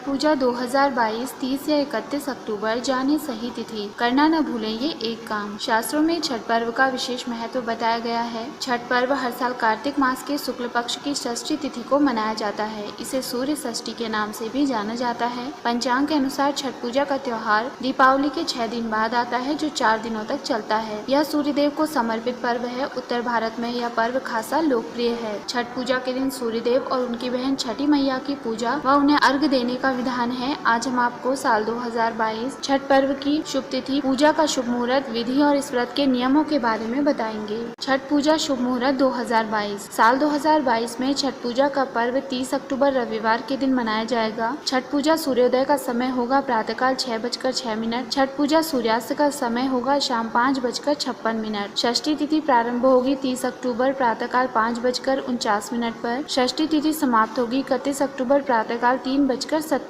पूजा 2022 30 या 31 अक्टूबर, जाने सही तिथि, करना न भूलें ये एक काम। शास्त्रों में छठ पर्व का विशेष महत्व बताया गया है। छठ पर्व हर साल कार्तिक मास के शुक्ल पक्ष की षष्ठी तिथि को मनाया जाता है। इसे सूर्य षष्ठी के नाम से भी जाना जाता है। पंचांग के अनुसार छठ पूजा का त्योहार दीपावली के 6 दिन बाद आता है, जो 4 दिनों तक चलता है। यह सूर्य देव को समर्पित पर्व है। उत्तर भारत में यह पर्व खासा लोकप्रिय है। छठ पूजा के दिन सूर्य देव और उनकी बहन छठी मैया की पूजा व उन्हें अर्घ देने का विधान है। आज हम आपको साल 2022 छठ पर्व की शुभ तिथि, पूजा का शुभ मुहूर्त, विधि और इस व्रत के नियमों के बारे में बताएंगे। छठ पूजा शुभ मुहूर्त 2022। साल 2022 में छठ पूजा का पर्व 30 अक्टूबर रविवार के दिन मनाया जाएगा। छठ पूजा सूर्योदय का समय होगा प्रातःकाल 6:06। छठ पूजा सूर्यास्त का समय होगा शाम 5:56। षष्ठी तिथि प्रारंभ होगी 30 अक्टूबर प्रातःकाल 5:49 पर। षष्ठी तिथि समाप्त होगी 31 अक्टूबर प्रातःकाल 3:27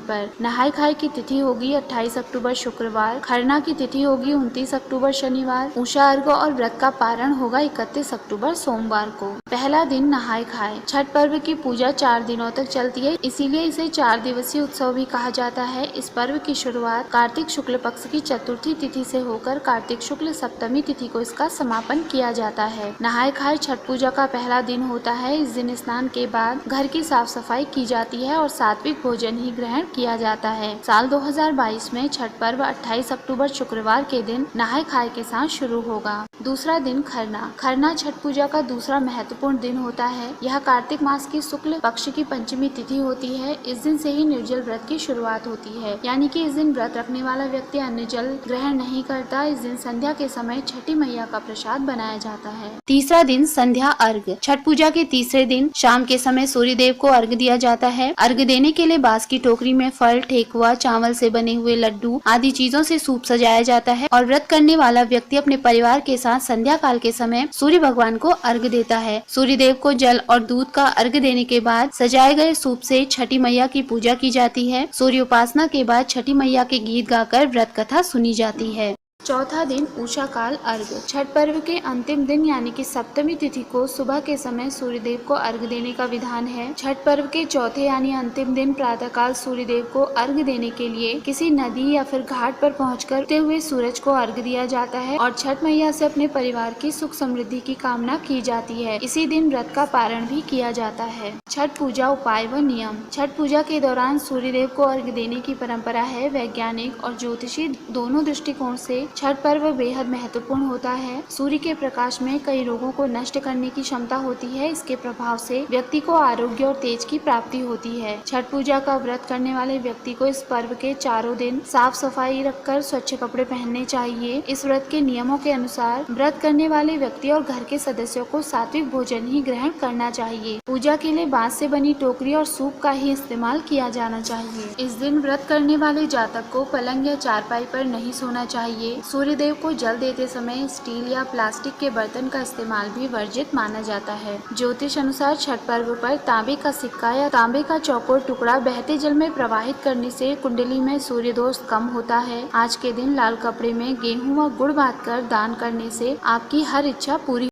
पर। नहाय खाय की तिथि होगी 28 अक्टूबर शुक्रवार। खरना की तिथि होगी 29 अक्टूबर शनिवार। उषा अर्घ और व्रत का पारण होगा 31 अक्टूबर सोमवार को। पहला दिन नहाय खाय। छठ पर्व की पूजा 4 दिनों तक चलती है, इसीलिए इसे 4 दिवसीय उत्सव भी कहा जाता है। इस पर्व की शुरुआत कार्तिक शुक्ल पक्ष की चतुर्थी तिथि से होकर कार्तिक शुक्ल सप्तमी तिथि को इसका समापन किया जाता है। नहाय खाय छठ पूजा का पहला दिन होता है। इस दिन स्नान के बाद घर की साफ सफाई की जाती है और सात्विक भोजन ही ग्रहण किया जाता है। साल 2022 में छठ पर्व 28 अक्टूबर शुक्रवार के दिन नहाय खाय के साथ शुरू होगा। दूसरा दिन खरना। खरना छठ पूजा का दूसरा महत्वपूर्ण दिन होता है। यह कार्तिक मास की शुक्ल पक्ष की पंचमी तिथि होती है। इस दिन से ही निर्जल व्रत की शुरुआत होती है, यानी कि इस दिन व्रत रखने वाला व्यक्ति अन्न जल ग्रहण नहीं करता। इस दिन संध्या के समय छठी मैया का प्रसाद बनाया जाता है। तीसरा दिन संध्या अर्घ। छठ पूजा के तीसरे दिन शाम के समय सूर्य देव को अर्घ दिया जाता है। अर्घ देने के लिए बांस की टोकरी में फल, ठेकुआ, चावल से बने हुए लड्डू आदि चीजों से सूप सजाया जाता है और व्रत करने वाला व्यक्ति अपने परिवार के साथ संध्या काल के समय सूर्य भगवान को अर्घ देता है। सूर्य देव को जल और दूध का अर्घ देने के बाद सजाए गए सूप से छठी मैया की पूजा की जाती है। सूर्य उपासना के बाद छठी मैया के गीत गाकर व्रत कथा सुनी जाती है। चौथा दिन उषा काल अर्घ। छठ पर्व के अंतिम दिन यानी कि सप्तमी तिथि को सुबह के समय सूर्य देव को अर्घ देने का विधान है। छठ पर्व के चौथे यानी अंतिम दिन प्रातःकाल सूर्य देव को अर्घ देने के लिए किसी नदी या फिर घाट पर पहुंचकर उगते हुए सूरज को अर्घ दिया जाता है और छठ मैया से अपने परिवार की सुख समृद्धि की कामना की जाती है। इसी दिन व्रत का पारण भी किया जाता है। छठ पूजा उपाय व नियम। छठ पूजा के दौरान सूर्य देव को अर्घ देने की परंपरा है। वैज्ञानिक और ज्योतिषी दोनों दृष्टिकोण से छठ पर्व बेहद महत्वपूर्ण होता है। सूर्य के प्रकाश में कई रोगों को नष्ट करने की क्षमता होती है। इसके प्रभाव से व्यक्ति को आरोग्य और तेज की प्राप्ति होती है। छठ पूजा का व्रत करने वाले व्यक्ति को इस पर्व के चारों दिन साफ सफाई रखकर स्वच्छ कपड़े पहनने चाहिए। इस व्रत के नियमों के अनुसार व्रत करने वाले व्यक्ति और घर के सदस्यों को सात्विक भोजन ही ग्रहण करना चाहिए। पूजा के लिए बांस से बनी टोकरी और सूप का ही इस्तेमाल किया जाना चाहिए। इस दिन व्रत करने वाले जातक को पलंग या चारपाई पर नहीं सोना चाहिए। सूर्य देव को जल देते समय स्टील या प्लास्टिक के बर्तन का इस्तेमाल भी वर्जित माना जाता है। ज्योतिष अनुसार छठ पर्व पर तांबे का सिक्का या तांबे का चौकोर टुकड़ा बहते जल में प्रवाहित करने से कुंडली में सूर्य दोष कम होता है। आज के दिन लाल कपड़े में गेहूं व गुड़ बांधकर दान करने से आपकी हर इच्छा पूरी